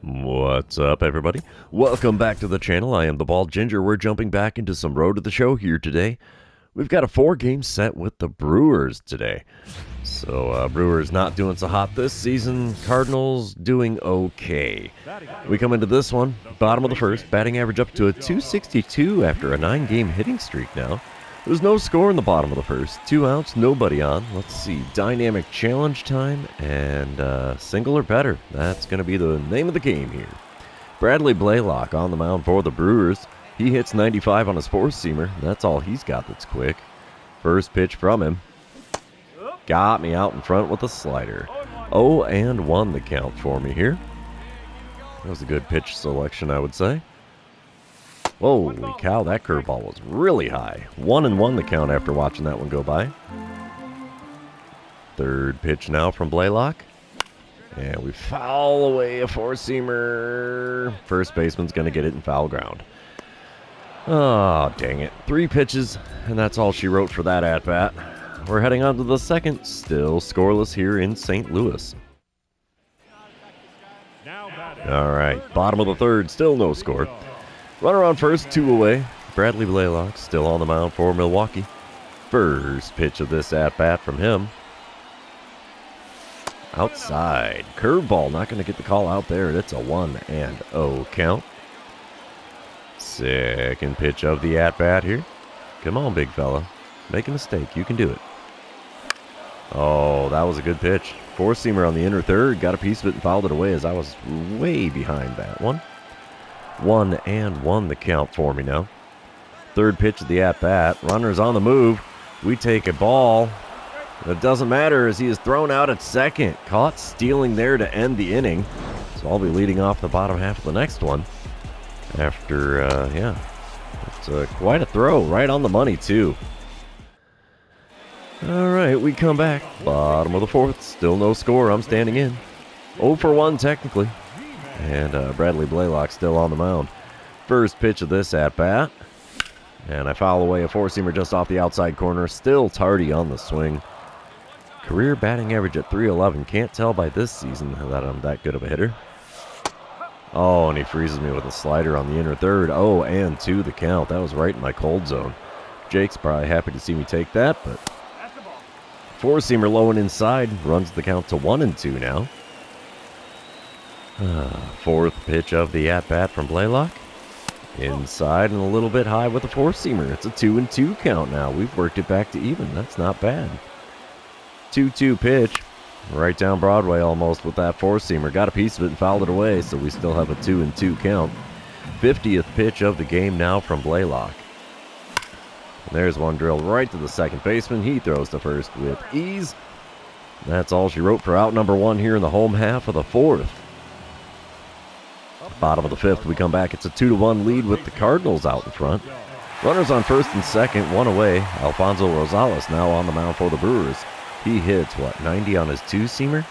What's up, everybody? Welcome back to the channel. I am the Bald Ginger. We're jumping back into some Road to the Show here today. We've got a 4-game set with the Brewers today. So, Brewers not doing so hot this season. Cardinals doing okay. We come into this one, bottom of the first, batting average up to a 262 after a 9-game hitting streak now. There's no score in the bottom of the first. 2 outs, nobody on. Let's see, dynamic challenge time and single or better. That's going to be the name of the game here. Bradley Blaylock on the mound for the Brewers. He hits 95 on his 4-seamer. That's all he's got that's quick. First pitch from him. Got me out in front with a slider. 0-1 the count for me here. That was a good pitch selection, I would say. Holy cow, that curveball was really high. 1-1 the count after watching that one go by. Third pitch now from Blaylock. And we foul away a 4-seamer. First baseman's going to get it in foul ground. Oh, dang it. 3 pitches, and that's all she wrote for that at-bat. We're heading on to the second, still scoreless here in St. Louis. All right, bottom of the third, still no score. Runner on first, 2 away. Bradley Blaylock still on the mound for Milwaukee. First pitch of this at-bat from him. Outside. Curveball, not going to get the call out there. It's a 1-0 count. Second pitch of the at-bat here. Come on, big fella. Make a mistake. You can do it. Oh, that was a good pitch. 4-seamer on the inner third. Got a piece of it and fouled it away as I was way behind that one. 1-1 the count for me now. Third pitch of the at-bat. Runner's on the move. We take a ball. It doesn't matter as he is thrown out at second. Caught stealing there to end the inning. So I'll be leading off the bottom half of the next one. After, it's quite a throw. Right on the money, too. All right, we come back. Bottom of the fourth. Still no score. I'm standing in. 0-1 technically. And Bradley Blaylock still on the mound. First pitch of this at-bat. And I foul away a 4-seamer just off the outside corner. Still tardy on the swing. Career batting average at .311. Can't tell by this season that I'm that good of a hitter. Oh, and he freezes me with a slider on the inner third. 0-2 the count. That was right in my cold zone. Jake's probably happy to see me take that, but 4-seamer low and inside. Runs the count to 1-2 now. Fourth pitch of the at-bat from Blaylock. Inside and a little bit high with a 4-seamer. It's a 2-2 count now. We've worked it back to even. That's not bad. 2-2 pitch. Right down Broadway almost with that 4-seamer. Got a piece of it and fouled it away, so we still have a 2-2 count. 50th pitch of the game now from Blaylock. And there's one drilled right to the second baseman. He throws to first with ease. That's all she wrote for out number 1 here in the home half of the fourth. Bottom of the fifth, we come back. It's a 2-1 lead with the Cardinals out in front. Runners on first and second, 1 away. Alfonso Rosales now on the mound for the Brewers. He hits, 90 on his 2-seamer?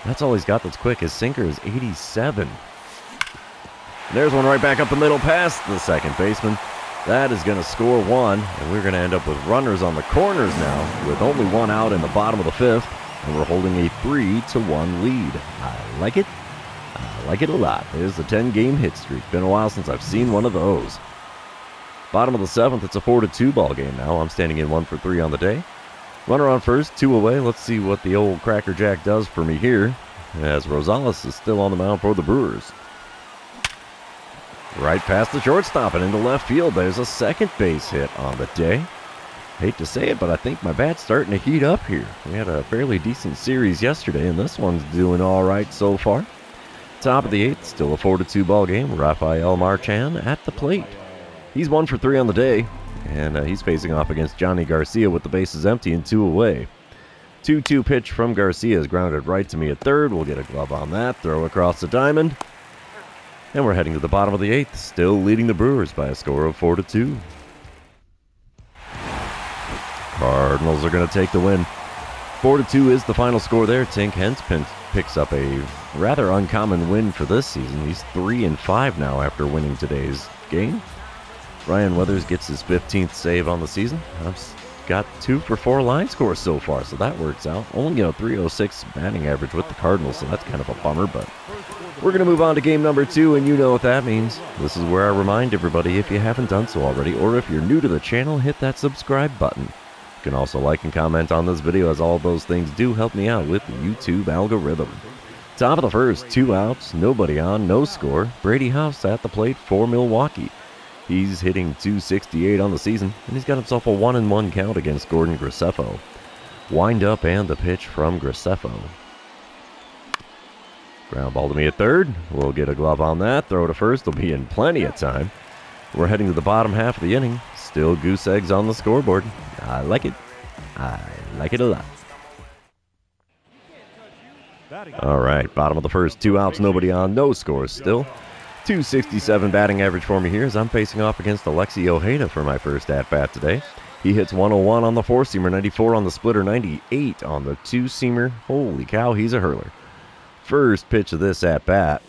That's all he's got that's quick. His sinker is 87. And there's one right back up the middle past the second baseman. That is going to score 1, and we're going to end up with runners on the corners now with only 1 out in the bottom of the fifth, and we're holding a 3-1 lead. I like it. I like it a lot. There's a 10-game hit streak. Been a while since I've seen one of those. Bottom of the seventh, it's a 4-2 ball game now. I'm standing in 1 for 3 on the day. Runner on first, 2 away. Let's see what the old Cracker Jack does for me here, as Rosales is still on the mound for the Brewers. Right past the shortstop and into left field. There's a second base hit on the day. Hate to say it, but I think my bat's starting to heat up here. We had a fairly decent series yesterday, and this one's doing all right so far. Top of the eighth, still a 4-2 ball game. Rafael Marchan at the plate. He's 1 for 3 on the day, and he's facing off against Johnny Garcia with the bases empty and 2 away. 2-2 pitch from Garcia is grounded right to me at third. We'll get a glove on that, throw across the diamond. And we're heading to the bottom of the eighth, still leading the Brewers by a score of 4-2. Cardinals are going to take the win. 4-2 is the final score there. Tink Hens picks up a rather uncommon win for this season. He's 3-5 now after winning today's game. Ryan Weathers gets his 15th save on the season. I've got 2 for 4 line scores so far, so that works out. Only a 306 batting average with the Cardinals, so that's kind of a bummer, but We're going to move on to game number 2, and you know what that means. This is where I remind everybody, if you haven't done so already, or if you're new to the channel, hit that subscribe button. You can also like and comment on this video, as all of those things do help me out with the YouTube algorithm. Top of the first, 2 outs, nobody on, no score. Brady House at the plate for Milwaukee. He's hitting .268 on the season, and he's got himself a 1-1 count against Gordon Graceffo. Wind up and the pitch from Graceffo. Ground ball to me at third. We'll get a glove on that. Throw to first. Will be in plenty of time. We're heading to the bottom half of the inning. Still goose eggs on the scoreboard. I like it. I like it a lot. All right, bottom of the first, 2 outs, nobody on, no scores still. .267 batting average for me here as I'm facing off against Alexi Ojeda for my first at-bat today. He hits 101 on the 4-seamer, 94 on the splitter, 98 on the 2-seamer. Holy cow, he's a hurler. First pitch of this at-bat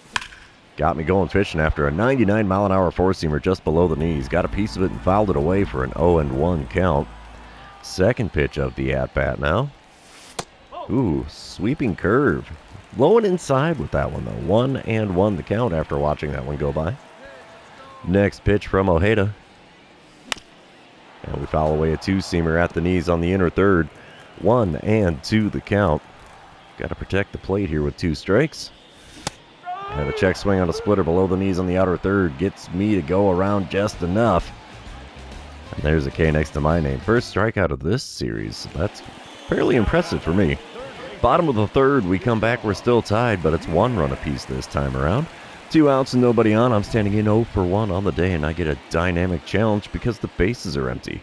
got me going fishing after a 99-mile-an-hour 4-seamer just below the knees. Got a piece of it and fouled it away for an 0-1 count. Second pitch of the at-bat now. Ooh, sweeping curve. Low and inside with that one, though. 1-1 the count after watching that one go by. Next pitch from Ojeda. And we foul away a 2-seamer at the knees on the inner third. 1-2 the count. Got to protect the plate here with 2 strikes. And a check swing on a splitter below the knees on the outer third gets me to go around just enough. And there's a K next to my name. First strikeout of this series. That's fairly impressive for me. Bottom of the third, we come back. We're still tied, but it's 1 run apiece this time around. 2 outs and nobody on. I'm standing in 0 for 1 on the day, and I get a dynamic challenge because the bases are empty.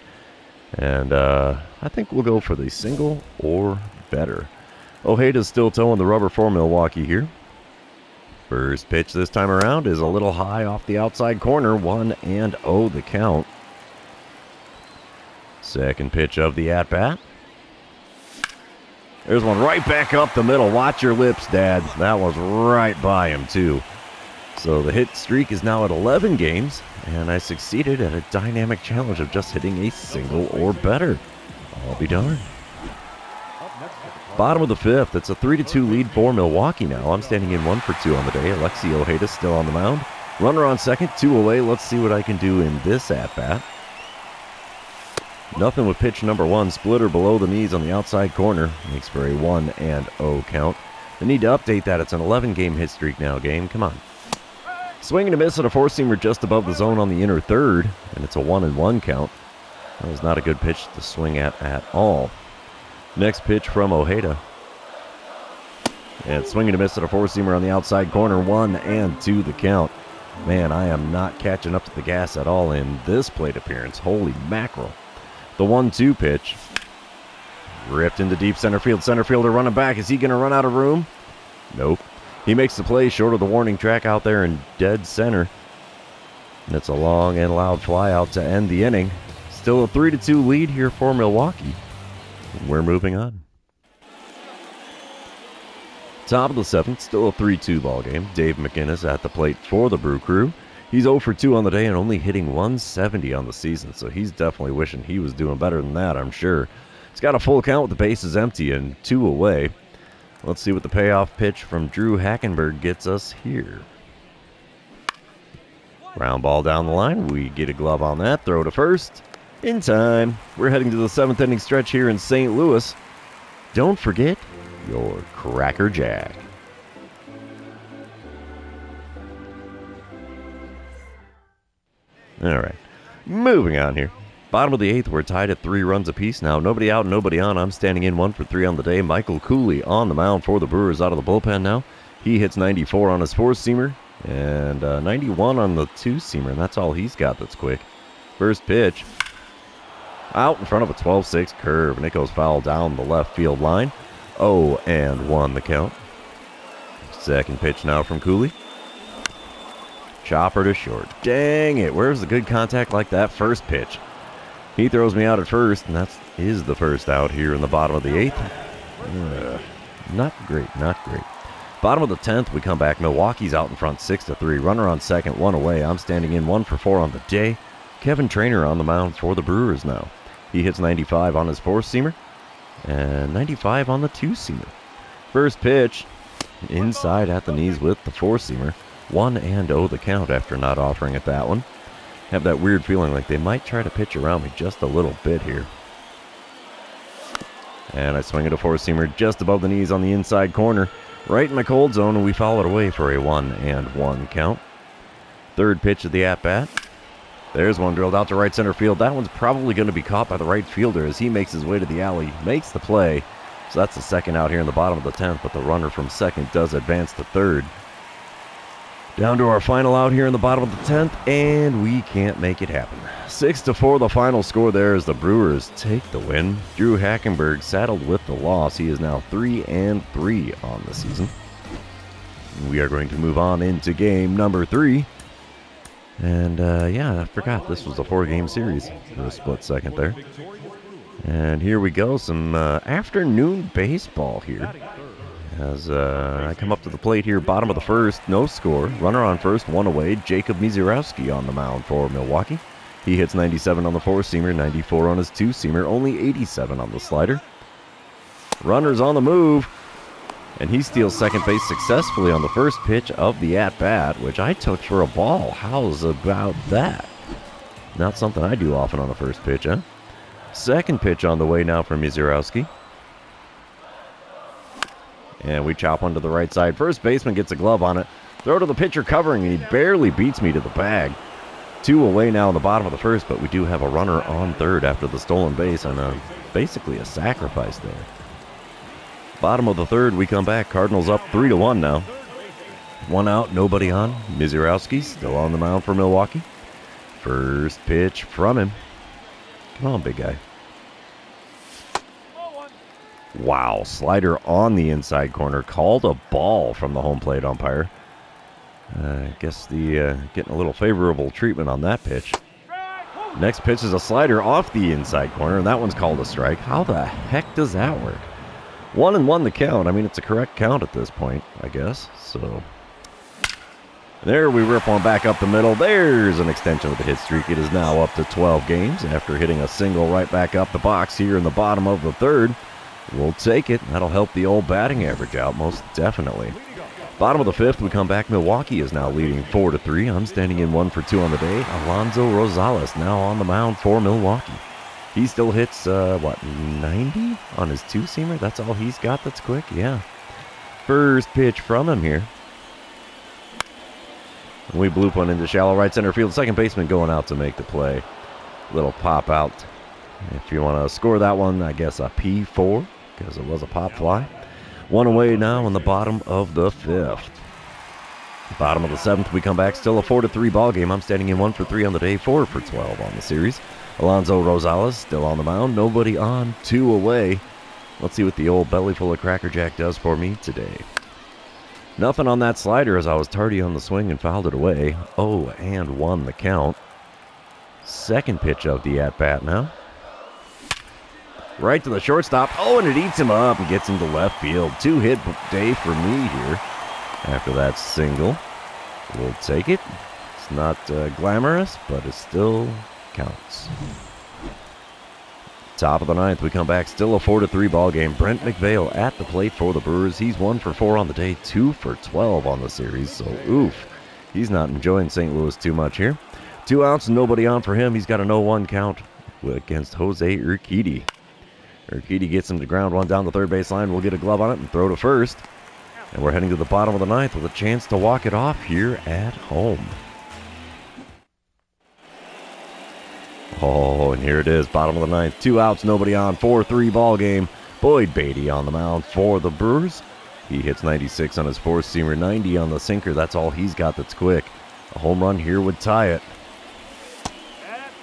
And I think we'll go for the single or better. Ojeda's still towing the rubber for Milwaukee here. First pitch this time around is a little high off the outside corner. 1-0 the count. Second pitch of the at-bat. There's one right back up the middle. Watch your lips, Dad. That was right by him, too. So the hit streak is now at 11 games, and I succeeded at a dynamic challenge of just hitting a single or better. I'll be darned. Bottom of the fifth, it's a 3-2 lead for Milwaukee now. I'm standing in 1 for 2 on the day. Alexi Ojeda still on the mound. Runner on second, 2 away. Let's see what I can do in this at-bat. Nothing with pitch number 1. Splitter below the knees on the outside corner. Makes for a 1-0 count. I need to update that. It's an 11-game hit streak now, game. Come on. Swing and a miss at a 4-seamer just above the zone on the inner third. And it's a 1-1 count. That was not a good pitch to swing at all. Next pitch from Ojeda. And swing and a miss at a 4-seamer on the outside corner. 1-2 the count. Man, I am not catching up to the gas at all in this plate appearance. Holy mackerel. The 1-2 pitch. Ripped into deep center field. Center fielder running back. Is he going to run out of room? Nope. He makes the play short of the warning track out there in dead center. And it's a long and loud fly out to end the inning. Still a 3-2 lead here for Milwaukee. We're moving on. Top of the 7th, still a 3-2 ball game. Dave McInnes at the plate for the Brew Crew. He's 0 for 2 on the day and only hitting 170 on the season, so he's definitely wishing he was doing better than that, I'm sure. He's got a full count with the bases empty and 2 away. Let's see what the payoff pitch from Drew Hackenberg gets us here. Ground ball down the line. We get a glove on that. Throw to first. In time. We're heading to the 7th inning stretch here in St. Louis. Don't forget your Cracker Jack. All right. Moving on here. Bottom of the 8th, we're tied at 3 runs apiece now. Nobody out, nobody on. I'm standing in 1 for 3 on the day. Michael Cooley on the mound for the Brewers out of the bullpen now. He hits 94 on his 4-seamer and 91 on the 2-seamer, and that's all he's got that's quick. First pitch. Out in front of a 12-6 curve, and it goes foul down the left field line. 0-1 the count. Second pitch now from Cooley. Chopper to short. Dang it, where's the good contact like that first pitch? He throws me out at first, and that is the first out here in the bottom of the 8th. Not great, not great. Bottom of the 10th, we come back. Milwaukee's out in front 6-3. Runner on second, 1 away. I'm standing in 1 for 4 on the day. Kevin Trainer on the mound for the Brewers now. He hits 95 on his 4-seamer and 95 on the 2-seamer. First pitch. Inside at the knees with the four-seamer. 1-0 the count after not offering it that one. Have that weird feeling like they might try to pitch around me just a little bit here. And I swing at a four-seamer just above the knees on the inside corner. Right in my cold zone, and we foul it away for a 1-1 count. Third pitch of the at-bat. There's one drilled out to right center field. That one's probably going to be caught by the right fielder as he makes his way to the alley, makes the play. So that's the second out here in the bottom of the 10th, but the runner from second does advance to third. Down to our final out here in the bottom of the 10th, and we can't make it happen. 6-4 the final score there as the Brewers take the win. Drew Hackenberg saddled with the loss. He is now 3-3 on the season. We are going to move on into game number 3. And, yeah, I forgot this was a 4-game series for a split second there. And here we go, some afternoon baseball here. As I come up to the plate here, bottom of the first, no score. Runner on first, one away. Jacob Mizurowski on the mound for Milwaukee. He hits 97 on the four-seamer, 94 on his two-seamer, only 87 on the slider. Runner's on the move. And he steals second base successfully on the first pitch of the at-bat, which I took for a ball. How's about that? Not something I do often on the first pitch, huh? Second pitch on the way now for Mizurowski. And we chop one to the right side. First baseman gets a glove on it. Throw to the pitcher covering, and he barely beats me to the bag. 2 away now in the bottom of the first, but we do have a runner on third after the stolen base, and basically a sacrifice there. Bottom of the third, we come back. Cardinals up 3-1 now. 1 out, nobody on. Mizurowski still on the mound for Milwaukee. First pitch from him. Come on, big guy. Wow, slider on the inside corner. Called a ball from the home plate umpire. I guess the getting a little favorable treatment on that pitch. Next pitch is a slider off the inside corner, and that one's called a strike. How the heck does that work? 1-1 the count. I mean, it's a correct count at this point, I guess. So there we rip one back up the middle. There's an extension of the hit streak. It is now up to 12 games after hitting a single right back up the box here in the bottom of the third. We'll take it. That'll help the old batting average out, most definitely. Bottom of the fifth, we come back. Milwaukee is now leading 4-3. I'm standing in 1 for 2 on the day. Alonzo Rosales now on the mound for Milwaukee. He still hits, 90 on his two-seamer? That's all he's got that's quick? Yeah. First pitch from him here. We bloop one into shallow right center field. Second baseman going out to make the play. Little pop out. If you want to score that one, I guess a P4, because it was a pop fly. 1 away now in the bottom of the fifth. Bottom of the seventh, we come back. Still a 4-3 ball game. I'm standing in 1 for 3 on the day, 4 for 12 on the series. Alonzo Rosales still on the mound. Nobody on, 2 away. Let's see what the old belly full of Cracker Jack does for me today. Nothing on that slider as I was tardy on the swing and fouled it away. 0-1 the count. Second pitch of the at-bat now. Right to the shortstop. Oh, and it eats him up and gets him to left field. 2-hit day for me here after that single. We'll take it. It's not glamorous, but it still counts. Top of the ninth, we come back. Still a 4-3 ball game. Brent McVale at the plate for the Brewers. He's 1 for 4 on the day, 2 for 12 on the series. So, oof. He's not enjoying St. Louis too much here. 2 outs, nobody on for him. He's got a 0-1 count against Jose Urquidy. Urquidy gets him to ground one down the third base line. We'll get a glove on it and throw to first. And we're heading to the bottom of the ninth with a chance to walk it off here at home. Oh, and here it is, bottom of the ninth. 2 outs, nobody on, 4-3 ball game. Boyd Beatty on the mound for the Brewers. He hits 96 on his four-seamer, 90 on the sinker. That's all he's got that's quick. A home run here would tie it.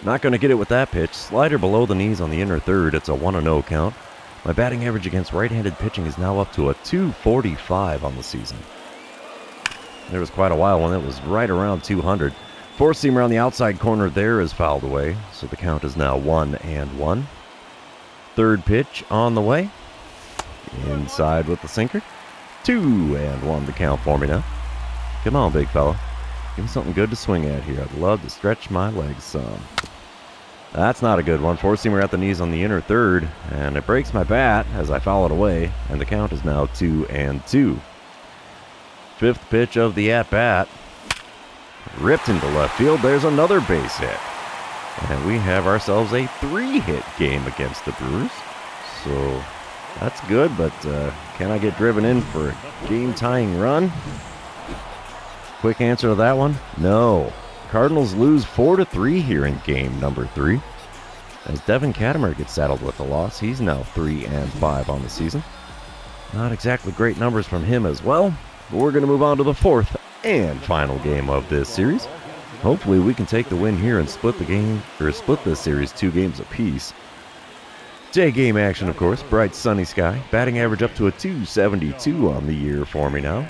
Not going to get it with that pitch. Slider below the knees on the inner third. It's a 1-0 count. My batting average against right-handed pitching is now up to a 245 on the season. There was quite a while when it was right around 200. Four-seamer on the outside corner there is fouled away, so the count is now 1-1. Third pitch on the way. Inside with the sinker. 2-1 the count for me now. Come on, big fella. Give me something good to swing at here. I'd love to stretch my legs some. That's not a good one. Four-seamer at the knees on the inner third, and it breaks my bat as I foul it away, and the count is now 2-2. Fifth pitch of the at-bat. Ripped into left field. There's another base hit. And we have ourselves a 3-hit game against the Brewers. So that's good, but can I get driven in for a game-tying run? Quick answer to that one, no. Cardinals lose 4-3 here in game number 3. As Devin Kattemer gets saddled with a loss, he's now 3-5 on the season. Not exactly great numbers from him as well, but we're going to move on to the 4th and final game of this series. Hopefully we can take the win here and split this series 2 games apiece. Day game action, of course, bright sunny sky, batting average up to a .272 on the year for me now.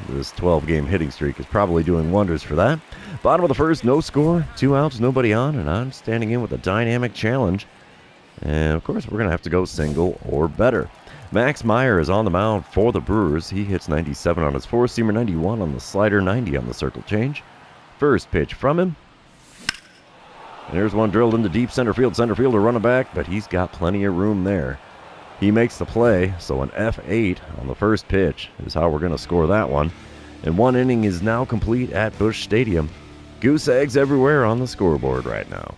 This 12-game hitting streak is probably doing wonders for that. Bottom of the first, no score, 2 outs, nobody on, and I'm standing in with a dynamic challenge. And, of course, we're going to have to go single or better. Max Meyer is on the mound for the Brewers. He hits 97 on his four-seamer, 91 on the slider, 90 on the circle change. First pitch from him. And there's one drilled into deep center field. Center fielder running back, but he's got plenty of room there. He makes the play, so an F8 on the first pitch is how we're going to score that one. And 1 inning is now complete at Busch Stadium. Goose eggs everywhere on the scoreboard right now.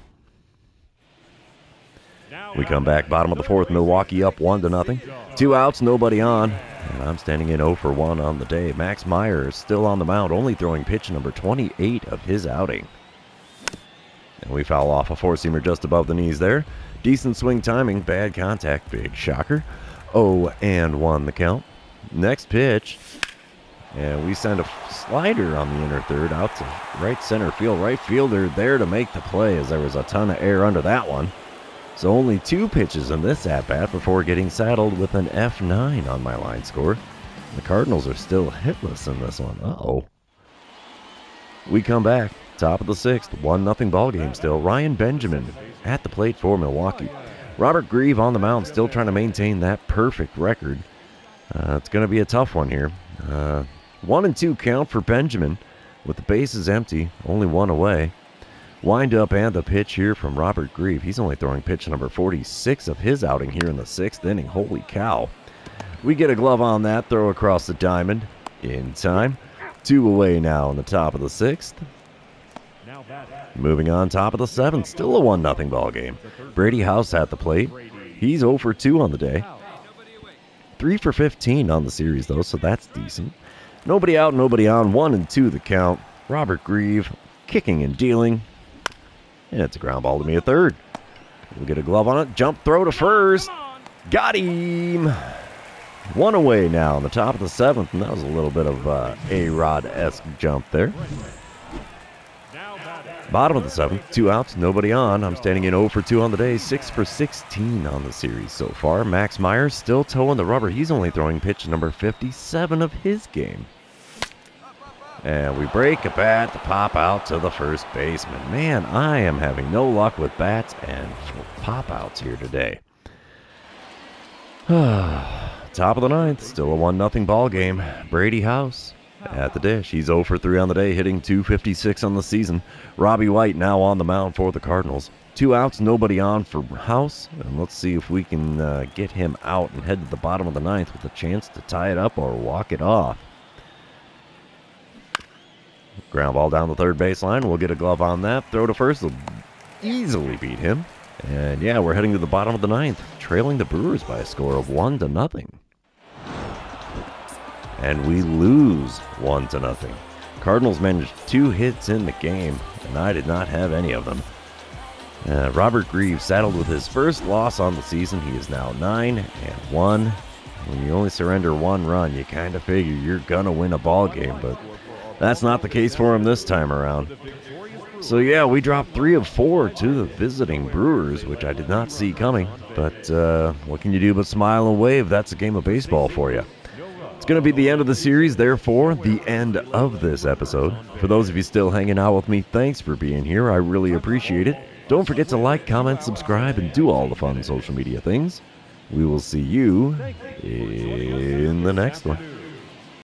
We come back, bottom of the 4th, Milwaukee up 1-0. 2 outs, nobody on. And I'm standing in 0 for 1 on the day. Max Meyer is still on the mound, only throwing pitch number 28 of his outing. And we foul off a four-seamer just above the knees there. Decent swing timing, bad contact, big shocker. 0-1 the count. Next pitch. And we send a slider on the inner third out to right center field. Right fielder there to make the play as there was a ton of air under that one. So only 2 pitches in this at-bat before getting saddled with an F9 on my line score. The Cardinals are still hitless in this one. Uh-oh. We come back. Top of the 6th, 1-0 ball game still. Ryan Benjamin at the plate for Milwaukee. Robert Grieve on the mound, still trying to maintain that perfect record. It's going to be a tough one here. 1-2 count for Benjamin with the bases empty, only 1 away. Wind up and the pitch here from Robert Grieve. He's only throwing pitch number 46 of his outing here in the 6th inning. Holy cow. We get a glove on that, throw across the diamond in time. 2 away now in the top of the 6th. Moving on, top of the 7th, still a 1-0 ball game. Brady House at the plate. He's 0 for 2 on the day. 3 for 15 on the series, though, so that's decent. Nobody out, nobody on. 1-2 the count. Robert Grieve kicking and dealing. And it's a ground ball to me at third. We'll get a glove on it. Jump throw to first. Got him. 1 away now on the top of the 7th, and that was a little bit of A-Rod-esque jump there. Bottom of the 7th, 2 outs, nobody on. I'm standing in 0 for 2 on the day, 6 for 16 on the series so far. Max Meyer still toeing the rubber. He's only throwing pitch number 57 of his game. And we break a bat to pop out to the first baseman. Man, I am having no luck with bats and pop-outs here today. Top of the 9th, still a 1-0 ball game. Brady House at the dish. He's 0 for 3 on the day, hitting .256 on the season. Robbie White now on the mound for the Cardinals. 2 outs, nobody on for House. And let's see if we can get him out and head to the bottom of the 9th with a chance to tie it up or walk it off. Ground ball down the third baseline. We'll get a glove on that. Throw to first will easily beat him. And yeah, we're heading to the bottom of the 9th, trailing the Brewers by a score of 1-0. And we lose 1-0. Cardinals managed 2 hits in the game, and I did not have any of them. Robert Grieve saddled with his first loss on the season. He is now 9-1. When you only surrender 1 run, you kind of figure you're going to win a ball game, but that's not the case for him this time around. So yeah, we dropped 3 of 4 to the visiting Brewers, which I did not see coming. But what can you do but smile and wave? That's a game of baseball for you. It's going to be the end of the series, therefore the end of this episode. For those of you still hanging out with me, thanks for being here. I really appreciate it. Don't forget to like, comment, subscribe, and do all the fun social media things. We will see you in the next one.